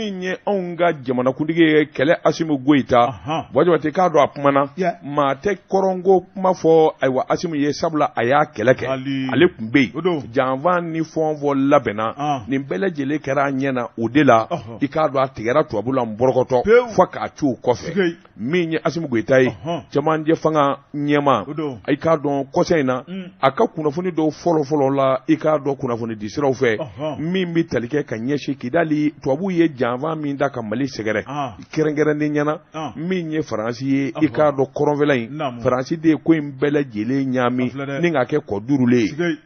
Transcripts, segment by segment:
min ye anw ka jamanakuntigi ye kɛlɛ Asimu Goyita Bɔjɔbate k'a dɔn a kumana maa tɛ kɔrɔnko kuma fɔ ayiwa Asimu ye sabula a y'a kɛlɛ kɛ ale tun bɛ yen janfan ni fɔnfɔ labɛnna nin bɛɛ lajɛlen kɛra a ɲɛna o de la i k'a dɔn a tigɛra tubabu la nbɔrɔkɔtɔ fo k'a ci o kɔfɛ min ye Asimu Goyita ye cɛmancɛ fanga ɲɛma i k'a dɔn kɔsɛ in na a ka kunnafoni dɔw fɔlɔ la i k'a dɔn kunnafoni di siraw fɛ min bɛ tali kɛ ka ɲɛsin Kidali tubabu ye janfan min da ka Mali sɛgɛrɛ kɛrɛnkɛrɛnnen ɲɛna min ye Faransi ye i k'a dɔn kɔrɔnfɛla in Faransi de ye ko in bɛɛ lajɛlen ɲami ni k'a kɛ kɔ duurulen ye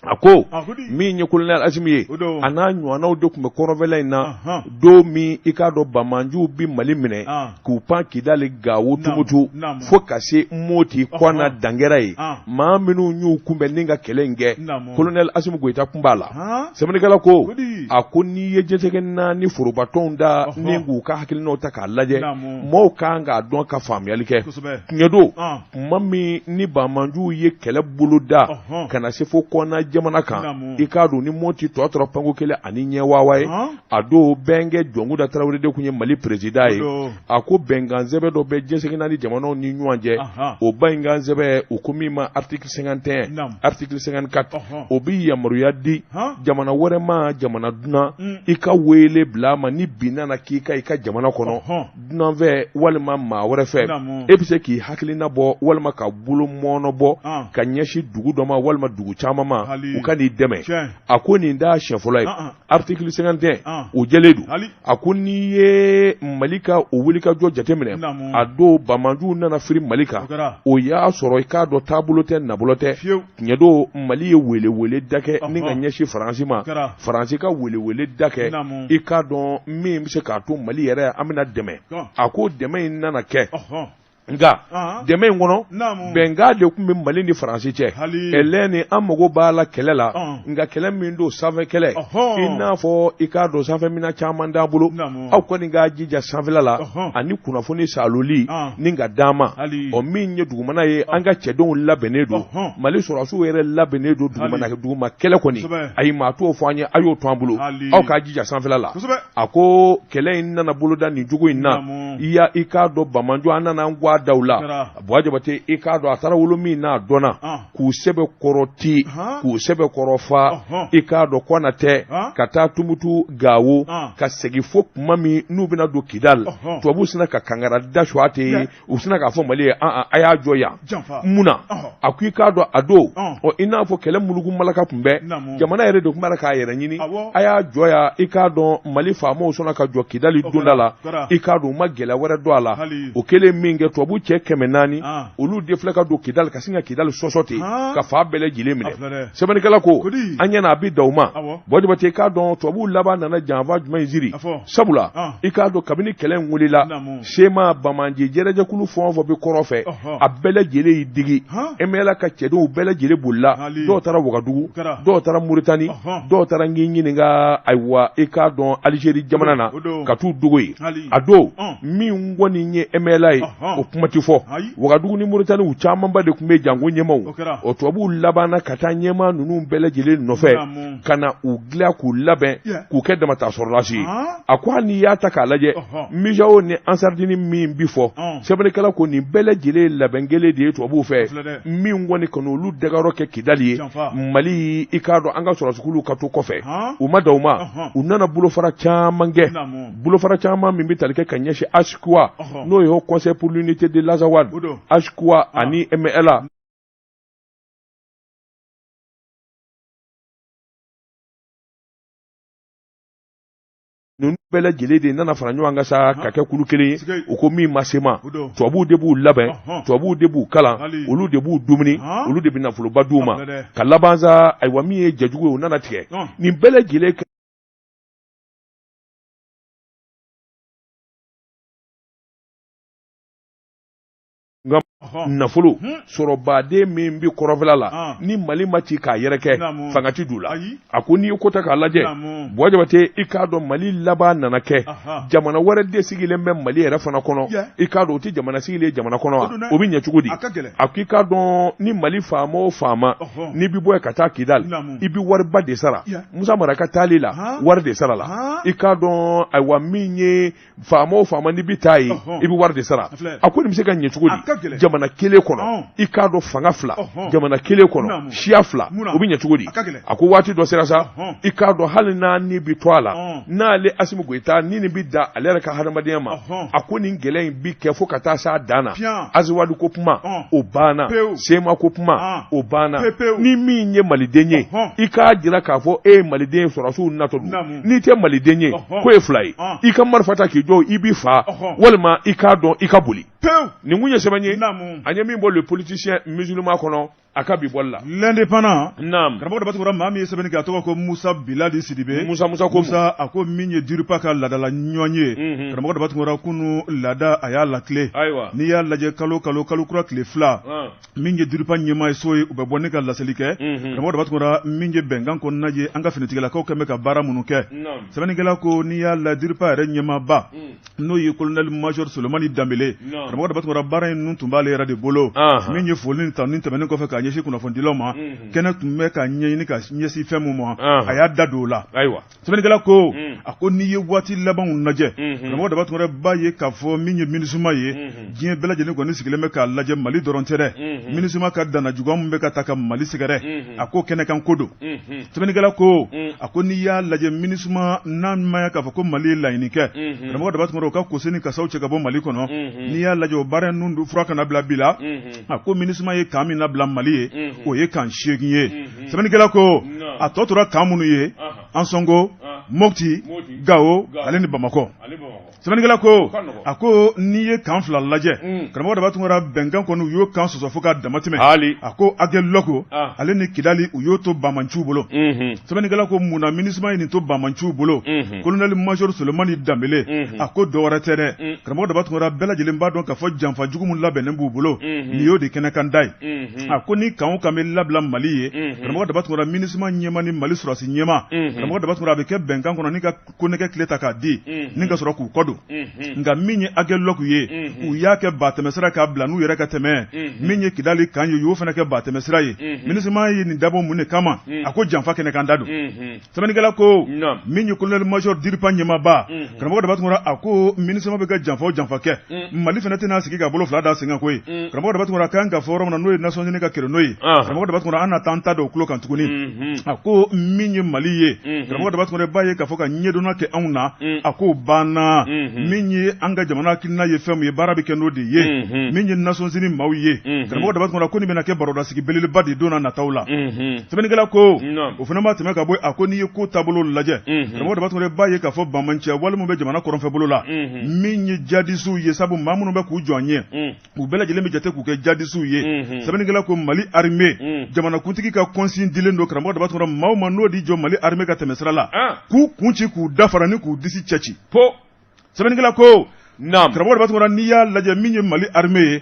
a ko min ye colonel Asimu ye a n'a ɲɔgɔnnaw de tun bɛ kɔrɔnfɛla in na don min i k'a dɔn Bamanjuw bi Mali minɛ k'u pan Kidali Gawo Tumutu fo ka se Moti Kwana Dangɛrɛ ye maa minnu y'u kunbɛn ni ka kɛlɛ in kɛ colonel Asimu Goyita kun b'a la sɛbɛnnikɛla ko a ko n'i ye jɛnsɛgɛ naani forobatɔnw da ni k'u ka hakilinaw ta k'a lajɛ mɔɔw kan k'a dɔn ka faamuyali kɛ tiɲɛ don tuma min ni Bamanjuw ye kɛlɛ bolo da ka na se fo Kwana jamana kan i k'a dɔn ni Moti tɔ tora panko kelen ani ɲɛ wawa ye a don Bɛnkɛ Jɔnkuda Tarawele de tun ye Mali président ye a ko bɛnkan sɛbɛn dɔ bɛ jɛnsɛgɛ naani jamanaw ni ɲɔgɔn cɛ o bɛnkan sɛbɛn o ko min ma article 51 article 54 o bi yamaruya di jamana wɛrɛ ma jamana dunan i ka wele bila ma ni bin nana k'i ka i ka jamana kɔnɔ dunan fɛ walima maa wɛrɛ fɛ e bɛ se k'i hakilina bɔ walima ka bolo mɔɔnɔ bɔ ka ɲɛsin dugu dɔ ma walima dugu caman ma u ka n'i dɛmɛ a ko nin da siɲɛ fɔlɔ ye article 51 o jɛlen don a ko n'i ye Mali ka o wulikajɔ jateminɛ a don Bamanjuw nana firi Mali kan o y'a sɔrɔ i k'a dɔn taabolo tɛ nabolo tɛ tiɲɛ don Mali ye welewele da kɛ ni ka ɲɛsin Faransi ma Faransi ka welewele da kɛ i k'a dɔn min bɛ se k'a to Mali yɛrɛ an bɛna dɛmɛ a ko dɛmɛ in nana kɛ nka dɛmɛ in kɔnɔ bɛnkan de tun bɛ Mali ni Faransi cɛ ɛlɛn ni an mago b'a la kɛlɛ la nka kɛlɛ min don sanfɛ kɛlɛ i n'a fɔ i k'a dɔn sanfɛ mina caman d'an bolo aw kɔni k'a jija sanfɛla la ani kunnafoni saloli ni ka d'an ma o min ye dugumana ye an ka cɛdenw labɛnnen don Mali sɔrɔdasiw yɛrɛ labɛnnen don duguma kɛlɛ kɔni ayi maa t'o fɔ an ye a y'o to an bolo aw k'a jija sanfɛla la a ko kɛlɛ in nana boloda nin cogo in na i k'a dɔn Bamanju an nana an guwa daw la Bɔjɔbate i k'a dɔn a taara wolo min n'a dɔnna k'u sɛbɛ kɔrɔti k'u sɛbɛ kɔrɔfa i k'a dɔn kɔna tɛ ka taa Tumutu Gawo ka segin fo kuma min n'u bɛna don Kidali tubabu sina ka kangara da Suwate ye u sina k'a fɔ Mali ye a y'a jɔ yan munna a ko i k'a dɔn a don i n'a fɔ kɛlɛ mulugu malaka tun bɛ jamana yɛrɛ de tun b'a la k'a yɛrɛ ɲini a y'a jɔ yan i k'a dɔn Mali faamaw sɔnna ka jɔ Kidali donda la i k'a dɔn u ma gɛlɛya wɛrɛ don a la o kɛlen min kɛ tubabu cɛ 400 olu de filɛ ka don Kidali ka sin ka Kidali sɔsɔ ten ka fa bɛɛ lajɛlen minɛ sɛbɛnnikɛla ko an ɲɛna a bi da u ma Bɔjɔbate k'a dɔn tubabu laban nana janfa jumɛn ziri sabula i k'a dɔn kabini kɛlɛ in wulila Sema Bamanji jɛrɛjɛkulu fɛn o fɛn bɛ kɔrɔ fɛ a bɛɛ lajɛlen y'i digi MLA ka cɛdenw bɛɛ lajɛlen bolila dɔw taara Wagadugu dɔw taara Muritani dɔw taara ngi ɲininka ayiwa i k'a dɔn Aligérie jamana na ka t'u dogo ye a don min kɔni ye MLA ye o kuma ti fɔ Wagadugu ni Muritani u camanba de tun bɛ jango ɲɛmaw o tubabuw labanna ka taa ɲɛma ninnu bɛɛ lajɛlen nɔfɛ ka na u dilan k'u labɛn k'u kɛ damatasɔrɔlasi ye a ko hali n'i y'a ta k'a lajɛ Mijao ni Ansardini min bi fɔ sɛbɛnnikɛla ko nin bɛɛ lajɛlen labɛn kelen de ye tubabuw fɛ min kɔni ka n'olu dagayɔrɔ kɛ Kidali ye Mali i k'a dɔn an ka sɔrɔdasiw ka to kɔfɛ u ma da u ma u nana bolofara caman kɛ bolofara caman min bɛ tali kɛ ka ɲɛsin Asikuwa n'o ye Haut Conseil pour l'unité de l'Azawad Asikuwa ani MLA ninnu bɛɛ lajɛlen de nana fara ɲɔgɔn kan sa ka kɛ kulu kelen ye u ko min ma se ma tubabuw de b'u labɛn tubabuw de b'u kalan olu de b'u dumuni olu de bɛ nafoloba d'u ma ka laban sa ayiwa min ye jɛjugu ye u nana tigɛ nin bɛɛ lajɛlen nka nafolo sɔrɔbaden min bi kɔrɔfɛla la ni Mali ma ci k'a yɛrɛ kɛ fangati du la a ko n'i ko ta k'a lajɛ Buwa Jabate i k'a dɔn Mali laban nana kɛ jamana wɛrɛ de sigilen bɛ Mali yɛrɛ fana kɔnɔ i k'a dɔn o tɛ jamana sigilen jamana kɔnɔ wa o bɛ ɲɛ cogo di a ko i k'a dɔn ni Mali faama o faama n'i bi bɔ ka taa Kidali i bi wariba de sara Musa Mara ka taali la wari de sara la i k'a dɔn ayiwa min ye faama o faama n'i bi taa yen i bi wari de sara a ko nin bɛ se ka ɲɛ cogo di jamana kelen kɔnɔ i k'a dɔn fanga fila jamana kelen kɔnɔ siya fila o bɛ ɲɛ cogo di a ko waati dɔ sera sa i k'a dɔn hali n'a ni bi to a la n'ale Asimu Goyita ni nin bi da ale yɛrɛ ka hadamadenya ma a ko nin gɛlɛya in bi kɛ fo ka taa s'a dan na Aziwadu ko kuma o banna Sema ko kuma o banna ni min ye maliden ye i k'a jira k'a fɔ e ye maliden sɔrɔsiw natɔ don n'i tɛ maliden ye ko ye fila ye i ka marifa ta k'i jɔ i b'i fa walima i k'a dɔn i ka boli nin kun ye sɛbɛn ye a ye min bɔ le politicien musulman kɔnɔ a ka bi bɔli la l'indépendant karamɔgɔ dɔ b'a tɔgɔ maa min ye sɛbɛnni kɛ a tɔgɔ ko Musa Bilali Sidibe Musa a ko min ye Diripa ka laadala ɲɔgɔn ye karamɔgɔ dɔ b'a tɔgɔ kunu laada a y'a lakile n'i y'a lajɛ kalo kura tile fila min ye Diripa ɲɛmaa ye so ye u bɛ bɔ ne ka laseli kɛ karamɔgɔ dɔ b'a tɔgɔ min ye bɛnkan kɔnɔna ye an ka finitigilakaw kɛn bɛ ka baara minnu kɛ sɛbɛnnikɛla ko n'i y'a la Diripa yɛrɛ ɲɛmaaba n'o ye colonel major Solomani Dambele karamɔgɔ dɔ b'a tɔgɔ baara in nun tun b'ale yɛrɛ de bolo min ye foli ta ni tɛmɛnen kɔfɛ ka ɲɛsin kunnafonidilaw ma kɛnɛ tun bɛ ka ɲɛɲini ka ɲɛsin fɛn min ma a y'a da don o la sɛbɛnnikɛla ko a ko n'i ye waati labanw lajɛ karamɔgɔ dɔ b'a tɔgɔ b'a ye k'a fɔ min ye MINUSMA ye diɲɛ bɛɛ lajɛlen kɔni sigilen bɛ k'a lajɛ Mali dɔrɔn tɛ dɛ MINUSMA ka danna juguya min bɛ ka ta ka Mali sɛgɛrɛ a ko kɛnɛ kan ko don sɛbɛnnikɛla ko a ko n'i y'a lajɛ MINUSMA n'a ma k'a fɔ ko Mali ye laɲini kɛ karamɔgɔ dɔ b'a tɔgɔ o ka kosi ni kasaw cɛ ka bɔ Mali kɔnɔ n'i y'a lajɛ o baara nun fura kana bila bi la a ko MINUSMA ye kan min labila Mali ye o ye kan 8 ye sɛbɛnnikɛla ko a tɔ tora kan minnu ye Ansongo Mopti Gao ale ni Bamakɔ sɛbɛnnikɛla ko a ko n'i ye kan fila lajɛ karamɔgɔ dɔ b'a tɔgɔ bɛnkan kɔni u y'o kan sɔsɔ fo ka dama tɛmɛ a ko Agɛ Lɔko ale ni Kidali u y'o to Bamanciw bolo sɛbɛnnikɛla ko munna MINUSMA ye nin to Bamanciw bolo colonel major Solomani Dambele a ko dɔwɛrɛ tɛ dɛ karamɔgɔ dɔ b'a tɔgɔ bɛɛ lajɛlen b'a dɔn k'a fɔ janfa jugu min labɛnnen b'u bolo nin y'o de kɛnɛ kan da ye a ko ni kan o kan bɛ labila Mali ye karamɔgɔ dɔ b'a tɔgɔ MINUSMA ɲɛma ni Mali sɔrɔsi ɲɛma karamɔgɔ dɔ b'a tɔgɔ a bɛ kɛ bɛnkan kɔnɔ ni ka konɛgɛ tile ta k'a di ni ka sɔrɔ k'u kɔ don nka min ye Agɛ Lɔku ye u y'a kɛ batɛmɛsira k'a bila n'u yɛrɛ ka tɛmɛ min ye Kidali kan ye u y'o fana kɛ batɛmɛsira ye MINUSMA ye nin dabɔ mun de kama a ko janfa kɛnɛ kan da don sɛbɛnnikɛla ko min ye colonel major Diripa ɲɛmaaba karamɔgɔ dɔ b'a tɔgɔ a ko MINUSMA bɛ ka janfa o janfa kɛ Mali fana tɛna sigi ka bolo fila da sen kan koyi karamɔgɔ dɔ b'a tɔgɔ a kan ka fɔ yɔrɔ min na n'o ye Nations Unies ka kɛlɛ n'o ye karamɔgɔ dɔ b'a tɔgɔ an na taa an ta da o tulo kan tuguni a ko min ye Mali ye karamɔgɔ dɔ b'a tɔgɔ b'a ye k'a fɔ ka ɲɛdɔnna kɛ anw na a ko banna min ye an ka jamana hakilina ye fɛn min ye baara bɛ kɛ n'o de ye min ye Nations Unies maaw ye karamɔgɔ dɔ b'a tɔgɔ ko nin bɛna kɛ baroda sigi belebeleba de don na nataw la sɛbɛnnikɛla ko o fana b'a tɛmɛ ka bɔ a ko n'i ye ko taabolo lajɛ karamɔgɔ dɔ b'a tɔgɔ b'a ye k'a fɔ Bamancɛ wali min bɛ jamana kɔrɔnfɛ bolo la min ye jadisiw ye sabu maa minnu bɛ k'u jɔ an ɲɛ u bɛɛ lajɛlen bɛ jate k'u kɛ jadisiw ye sɛbɛnnikɛla ko Mali armée jamanakuntigi ka consigne dilen don karamɔgɔ dɔ b'a tɔgɔ maaw ma n'o di jɔ Mali armée ka tɛmɛsira la k'u kun ci k'u dafara ni k'u disi cɛci sɛbɛnnikɛla ko karamɔgɔ dɔ b'a tɔgɔ n'i y'a lajɛ min ye Mali armée ye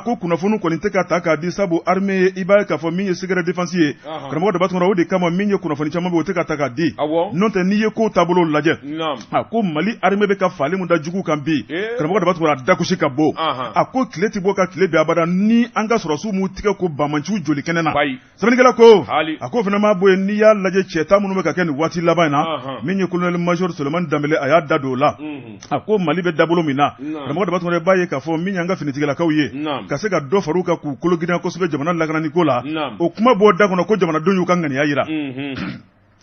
ko kunnafoni kɔni tɛ ka ta k'a di sabu armée ye i b'a ye k'a fɔ min ye secret défense ye karamɔgɔ dɔ b'a tɔgɔ o de kama min ye kunnafoni caman bɛ o tɛ ka ta k'a di n'o tɛ n'i ye ko taabolo lajɛ ko Mali armée bɛ ka fali mun da jugu kan bi karamɔgɔ dɔ b'a tɔgɔ a dakusi ka bɔ a ko tile tɛ bɔ ka tile bɛn abada ni an ka sɔrɔsiw m'u tigɛ ko Bamanciw joli kɛnɛ na sɛbɛnnikɛla ko a ko fana m'a bɔ yen n'i y'a lajɛ cɛta minnu bɛ ka kɛ nin waati laban in na min ye colonel major Solomani Dambele a y'a da don o la a ko Mali bɛ dabolo min na karamɔgɔ dɔ b'a tɔgɔ b'a ye k'a fɔ min y'an ka finitigilakaw ye ka se ka dɔ far'u kan k'u kolo girinna kosɛbɛ jamana lakananiko la o kuma b'o da kɔnɔ ko jamanadenw y'u ka ŋaniya yira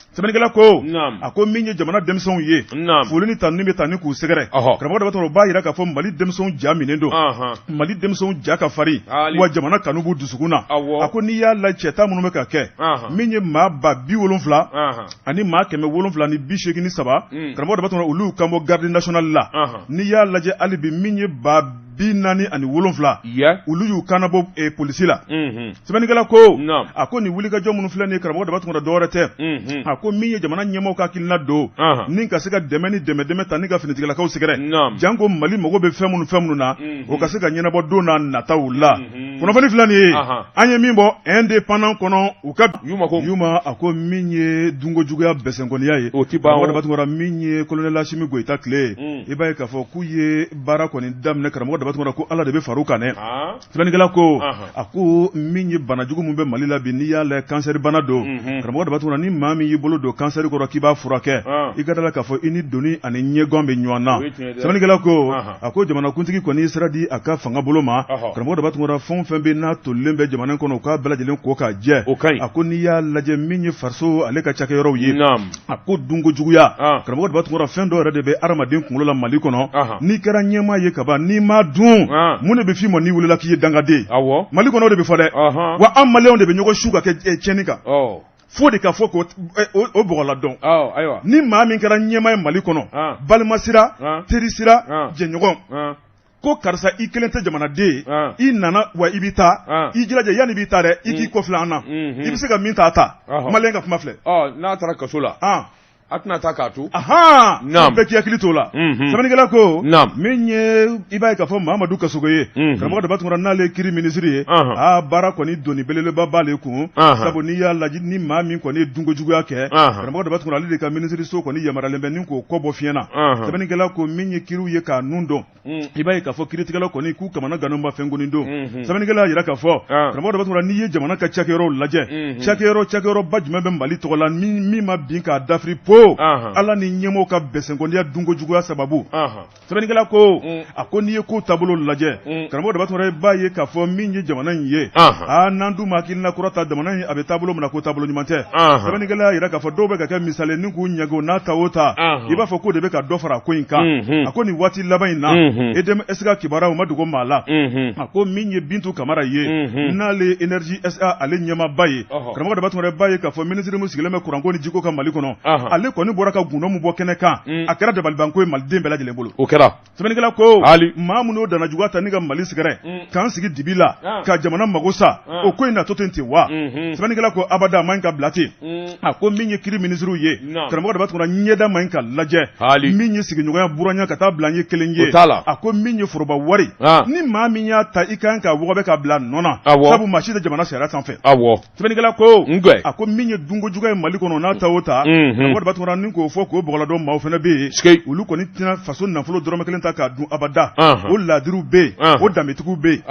sɛbɛnnikɛla ko a ko min ye jamana denmisɛnw ye foli ni tanuni bɛ taa ni k'u sɛgɛrɛ karamɔgɔ dɔ b'a tɔgɔ o b'a yira k'a fɔ Mali denmisɛnw ja minen don Mali denmisɛnw ja ka farin wa jamana kanu b'u dusukun na a ko n'i y'a lajɛ cɛta minnu bɛ ka kɛ min ye maa ba 70 ani maa 183 karamɔgɔ dɔ b'a tɔgɔ olu kan bɔ garde nationale la n'i y'a lajɛ hali bi min ye ba 40 ani 7 olu y'u kanabɔ polisi la sɛbɛnnikɛla ko a ko nin wulikajɔ minnu filɛ nin ye karamɔgɔ daba tun ka dɔwɛrɛ tɛ a ko min ye jamana ɲɛmɔgɔ ka hakilina don ni ka se ka dɛmɛ ni dɛmɛ ta ni ka finitigilakaw sɛgɛrɛ janko Mali mago bɛ fɛn minnu na o ka se ka ɲɛnabɔ don n'a nataw la kunnafoni filɛ nin ye an ye min bɔ indépendant kɔnɔ u ka Yuma a ko min ye dunko juguya bɛsɛnkɔniya ye karamɔgɔ daba tun ka min ye colonel Asimi Goyita tile i b'a ye k'a fɔ k'u ye baara kɔni daminɛ karamɔgɔ daba tun ka ko Ala de bɛ far'u kan dɛ sɛbɛnnikɛla ko a ko min ye bana jugu min bɛ Mali la bi n'i y'a lajɛ kansɛri bana don karamɔgɔ daba tun ni maa min y'i bolo don kansɛri kɔrɔ k'i b'a furakɛ i ka dala k'a fɔ i ni doni ani ɲɛgɔn bɛ ɲɔgɔn na sɛbɛnnikɛla ko a ko jamanakuntigi kɔni sera di a ka fanga bolo ma karamɔgɔ daba tun fɛn o fɛn bɛ n'a tolilen bɛ jamana kɔnɔ u k'a bɛɛ lajɛlen ko k'a jɛ a ko n'i y'a lajɛ min ye fariso ale ka cakɛyɔrɔw ye a ko dunko juguya karamɔgɔ daba tun fɛn dɔw yɛrɛ de bɛ adamaden kunkolo la Mali kɔnɔ n'i kɛra ɲɛmaa ye kaban n'i ma dun mun de bɛ f'i ma n'i wulila k'i ye dangaden Mali kɔnɔ o de bɛ fɔ dɛ wa an Maliyɛnw de bɛ ɲɔgɔn su ka kɛ tiɲɛni kan fo de ka fɔ k'o bɔgɔla dɔn ni maa min kɛra ɲɛmaa ye Mali kɔnɔ balima sira teri sira jɛɲɔgɔn ko karisa i kelen tɛ jamanaden i nana wa i b'i taa i jilaja yanni i b'i taa dɛ i k'i kɔfilɛ an na i bɛ se ka min ta Maliyɛn ka kuma filɛ n'a taara kaso la a tɛna taa k'a to bɛɛ k'i hakili t'o la sɛbɛnnikɛla ko min ye i b'a ye k'a fɔ Mahamadu Kasogo ye karamɔgɔ daba tun n'ale kiri minisiri ye baara kɔni doni belebeleba b'ale kun sabu n'i y'a lajɛ ni maa min kɔni ye dunko juguya kɛ karamɔgɔ daba tun ale de ka minisiri so kɔni yamaralen bɛ ni k'o kɔ bɔ fiɲɛ na sɛbɛnnikɛla ko min ye kiriw ye k'a nun dɔn i b'a ye k'a fɔ kiritigɛlaw kɔni k'u kamana gannen ba fɛn kɔni don sɛbɛnnikɛla y'a jira k'a fɔ karamɔgɔ daba tun n'i ye jamana ka cakɛyɔrɔw lajɛ cakɛyɔrɔ ba jumɛn bɛ Mali tɔgɔ la min ma bin k'a dafiri po Ala ni ɲɛmɔgɔw ka bɛsɛnkɔniya dunko juguya sababu sɛbɛnnikɛla ko a ko n'i ye ko taabolo lajɛ karamɔgɔ daba tun b'a ye k'a fɔ min ye jamana in ye n'an dun ma hakilina kura ta jamana in a bɛ taabolo min na ko taabolo ɲuman tɛ sɛbɛnnikɛla y'a jira k'a fɔ dɔw bɛ ka kɛ misali ni k'u ɲago n'a ta o ta i b'a fɔ k'o de bɛ ka dɔ fara ko in kan a ko nin waati laban in na EDM SK kibaruyaw ma dogo maa la a ko min ye Bintu Kamara ye n'ale Énergie SA ale ɲɛmaaba ye karamɔgɔ daba tun b'a ye k'a fɔ minisiri min sigilen bɛ kuranko ni jiko kan Mali kɔnɔ ale kɔni bɔra ka gundo min bɔ kɛnɛ kan a kɛra dabalibanko ye maliden bɛɛ lajɛlen bolo o kɛra sɛbɛnnikɛla ko maa minnu dana juguya ta ni ka Mali sɛgɛrɛ k'an sigi dibi la ka jamana mago sa o ko in na to ten wa sɛbɛnnikɛla ko abada ma ɲi ka bila ten a ko min ye kiri minisiriw ye karamɔgɔ daba tun ɲɛda ma ɲi ka lajɛ min ye sigiɲɔgɔnya buranya ka taa bila n ye kelen ye a ko min ye foroba wari ni maa min y'a ta i kan ka wɔgɔbɛ ka bila nɔ na sabu maa si tɛ jamana sariya sanfɛ sɛbɛnnikɛla ko a ko min ye dunko juguya ye Mali kɔnɔ n'a ta o ta karamɔgɔ daba tun ni k'o fɔ k'o bɔgɔladon maaw fana bɛ yen olu kɔni tɛna faso nafolo dɔrɔmɛ kelen ta k'a dun abada o ladiriw bɛ yen o danbetigiw bɛ yen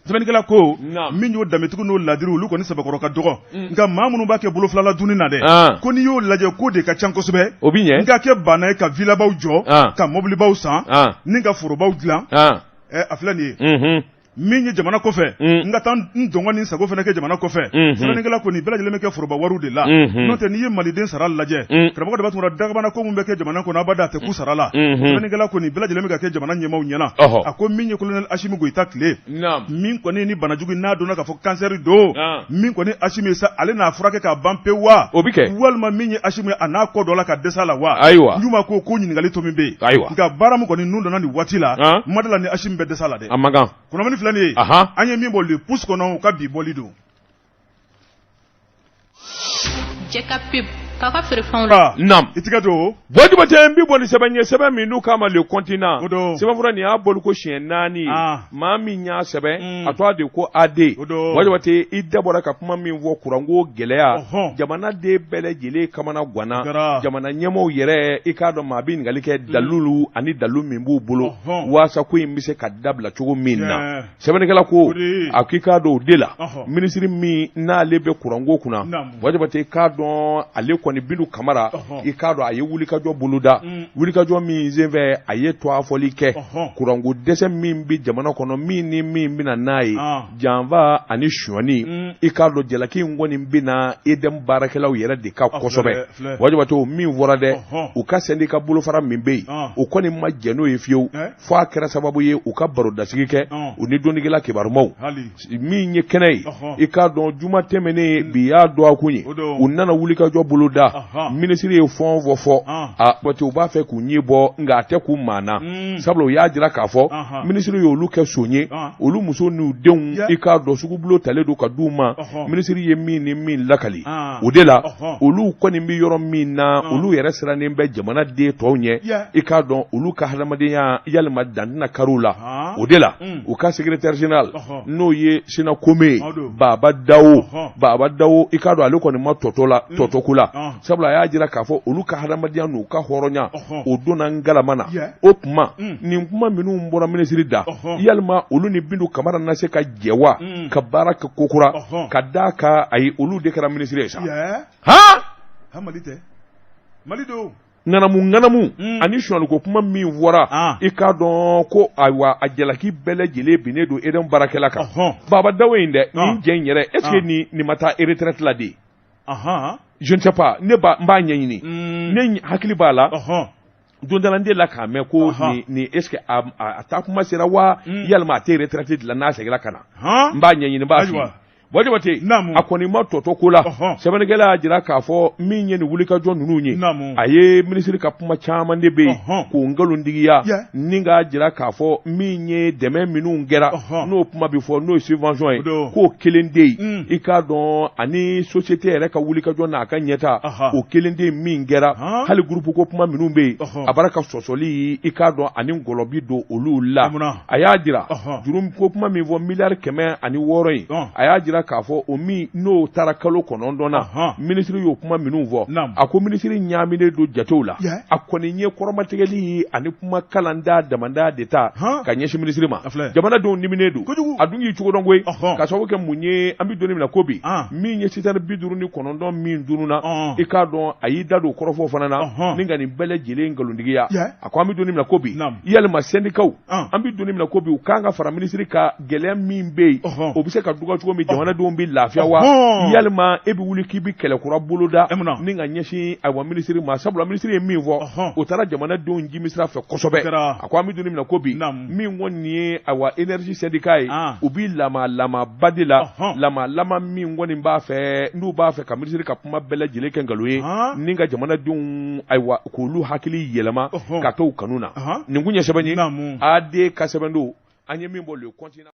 sɛbɛnnikɛla ko min y'o danbetigiw n'o ladiriw olu kɔni sabakɔrɔ ka dɔgɔ nka maa minnu b'a kɛ bolofilala dunni na dɛ ko n'i y'o lajɛ ko de ka ca kosɛbɛ n ka kɛ banna ye ka villabaw jɔ ka mobilibaw san ni ka forobaw dilan a filɛ nin ye min ye jamana kɔfɛ n ka taa n dɔngɔ ni sago fana kɛ jamana kɔfɛ sɛbɛnnikɛla ko nin bɛɛ lajɛlen bɛ kɛ foroba wariw de la n'o tɛ n'i ye maliden sara lajɛ karamɔgɔ daba tun dagabana ko min bɛ kɛ jamana kɔnɔ abada a tɛ ku sara la sɛbɛnnikɛla ko nin bɛɛ lajɛlen bɛ ka kɛ jamana ɲɛmaaw ɲɛna a ko min ye colonel Asimi Goyita tile min kɔni ni banajugu n'a donna k'a fɔ kansɛri don min kɔni Asimi sa ale n'a furakɛ k'a ban pewu wa o bɛ kɛ walima min ye Asimi a n'a kɔ dɔ la ka dɛsɛ a la wa Juma ko ɲininkali to min bɛ yen nka baara min kɔni n'u donna nin waati la madala ni Asimi bɛ dɛsɛ a la dɛ kunnafoni filɛ nin ye an ye min bɔ le pousse kɔnɔ u ka bi bɔli don kaka feerefɛnw la i tigɛ don wajibi tɛ n bɛ bɔ ni sɛbɛn ye sɛbɛn min n'u k'a ma le continent sɛbɛnfura nin y'a boli ko siɲɛ 4 maa min y'a sɛbɛn a tɔgɔ de ko AD wajibi tɛ i da bɔra ka kuma min fɔ kuranko gɛlɛya jamana den bɛɛ lajɛlen kamana ganna jamana ɲɛmaaw yɛrɛ i k'a dɔn maa bɛ ɲininkali kɛ dalilu ani dalilu min b'u bolo waasa ko in bɛ se ka dabila cogo min na sɛbɛnnikɛla ko a k'i k'a dɔn o de la minisiri min n'ale bɛ kuranko kunna wajibi tɛ i k'a dɔn ale kɔni Bintu Kamara i k'a dɔn a ye wulikajɔ boloda wulikajɔ min senfɛ a ye tɔgɔfɔli kɛ kuranko dɛsɛ min bɛ jamana kɔnɔ min ni min bɛna n'a ye janfa ani sonyani i k'a dɔn jalaki in kɔni bɛna EDM baarakɛlaw yɛrɛ de ka kosɛbɛ wajibi tɛ o min fɔra dɛ u ka syndicat bolofara min bɛ yen o kɔni ma jɛ n'o ye fiyewu fo a kɛra sababu ye u ka barodasigi kɛ u ni dɔnnikɛla kibarumaw min ye kɛnɛ ye i k'a dɔn juma tɛmɛnen bi y'a dɔn a kun ye u nana wulikajɔ boloda da ministre ye fɔn fɔ fɔ bɔtɛ u b'a fɛ k'u ɲɛ bɔ nka a tɛ k'u maana sabula u y'a jira k'a fɔ ministre ye olu kɛ son ye olu muso n'u denw i k'a dɔn sugubulo talen don ka d'u ma ministre ye min ni min lakali o de la olu kɔni bɛ yɔrɔ min na olu yɛrɛ sirannen bɛ jamana den tɔw ɲɛ i k'a dɔn olu ka hadamadenya yalima dan tɛna kariw la o de la u ka secrétaire général n'o ye Sina Kome Baba Dawo i k'a dɔn ale kɔni ma tɔtɔko la sabula a y'a jira k'a fɔ olu ka hadamadenya n'u ka hɔrɔnya o donna ngalama na o tuma nin kuma minnu bɔra ministre da yalima olu ni Bintu Kamara na se ka jɛ wa ka baara kɛ kokura ka d'a kan ayi olu de kɛra ministre ye sa Mali do ŋanamu ani sɔnliko kuma min fɔra i k'a dɔn ko ayiwa a jalaki bɛɛ lajɛlen binnen don Eden baarakɛla kan Baba Dawo in dɛ nin jɛ in yɛrɛ est ce que nin ma taa retraite la de je ne sais pas n b'a ɲɛɲini ne hakili b'a la don dɔ la n delila k'a mɛn ko nin est ce que a taa kuma sera wa yalima a tɛ retraite dilan n'a seginna ka na n b'a ɲɛɲini n b'a f'i ye Jabate a kɔni ma tɔtɔko la sɛbɛnnikɛla y'a jira k'a fɔ min ye nin wulikajɔ ninnu ye a ye ministre ka kuma caman de bɛ yen k'o nkalontigiya ni k'a jira k'a fɔ min ye dɛmɛ minnu kɛra n'o kuma bɛ fɔ n'o ye subvention ye k'o kelen de ye i k'a dɔn ani société yɛrɛ ka wulikajɔ n'a ka ɲɛta o kelen de min kɛra hali groupe ko kuma minnu bɛ yen a bara ka sɔsɔli i k'a dɔn ani ngɔlɔbi don olu la a y'a jira juru ko kuma min fɔ miliyari 106 ye a y'a jira k'a fɔ o min n'o taara kalo 9 na ministre y'o kuma minnu fɔ a ko ministre ɲaaminen don jatew la a kɔni ye kɔrɔmatigɛli ani kuma kalanda damanda de ta ka ɲɛsin ministre ma jamanadenw niminen don a dun y'i cogo dɔn koyi ka sababu kɛ mun ye an bɛ don min na ko bi min ye sitani 59 min dununa i k'a dɔn a y'i da don kɔrɔfɔw fana na ni ka nin bɛɛ lajɛlen nkalontigiya a ko an bɛ don min na ko bi yalima syndicat an bɛ don min na ko bi u kan ka fara ministre ka gɛlɛya min bɛ yen o bɛ se ka dɔgɔ cogo min jamanadenw bɛ lafiya wa yalima e bɛ wuli k'i bɛ kɛlɛkura boloda ni ka ɲɛsin ayiwa ministre ma sabula ministre ye min fɔ o taara jamanadenw jimisira fɛ kosɛbɛ a ko an bɛ don min na ko bi min kɔni ye ayiwa énergie syndicat ye u bɛ lamaba de la lama min kɔni b'a fɛ n'u b'a fɛ ka ministre ka kuma bɛɛ lajɛlen kɛ nkalon ye ni ka jamanadenw ayiwa k'olu hakili yɛlɛma ka to u kanu na nin kun ye sɛbɛn ye AD ka sɛbɛn don an ye min bɔ le continent